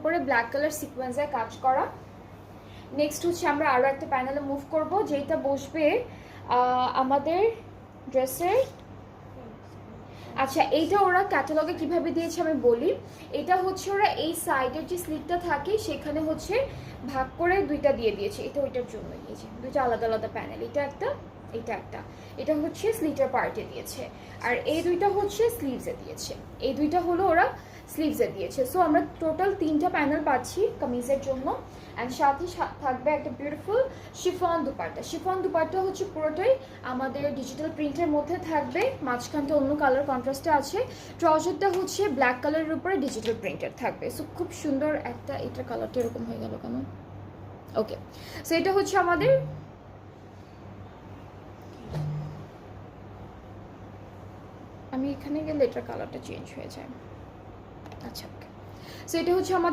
উপরে black colour সিকোয়েন্সে কাজ করা। নেক্সট হচ্ছে আমরা আরও একটা প্যানেলে মুভ করব, যেটা বসবে আমাদের ড্রেসের। আচ্ছা, এইটা ওরা ক্যাটালগে কিভাবে দিয়েছে আমি বলি। এটা হচ্ছে ওরা এই সাইডের যে স্লিটটা থাকে সেখানে হচ্ছে ভাগ করে দুইটা দিয়ে দিয়েছে, এটা ওইটার জন্য। এই যে দুইটা আলাদা আলাদা প্যানেল, এটা একটা, এটা একটা। এটা হচ্ছে স্লিটের পার্টে দিয়েছে, আর এই দুইটা হচ্ছে স্লিভসে দিয়েছে। এই দুইটা হলো ওরা স্লিভসে দিয়েছে। সো আমরা টোটাল 3টা প্যানেল পাচ্ছি কামিজের জন্য। অ্যান্ড সাথে থাকবে একটা beautiful chiffon dupatta. Chiffon dupatta হচ্ছে পুরোটাই আমাদের ডিজিটাল প্রিন্টের মধ্যে থাকবে, মাঝখানটা অন্য কালার কন্ট্রাস্টে আছে। ট্রাউজারটা হচ্ছে ব্ল্যাক কালারের উপরে ডিজিটাল প্রিন্টের থাকবে। সো খুব সুন্দর একটা, এটার কালারটা এরকম হয়ে গেল কেন? ওকে, সো এটা হচ্ছে আমাদের, আমি এখানে গেলে এটার কালারটা চেঞ্জ হয়ে যায়। আচ্ছা, ওকে। সো এটা হচ্ছে আমাদের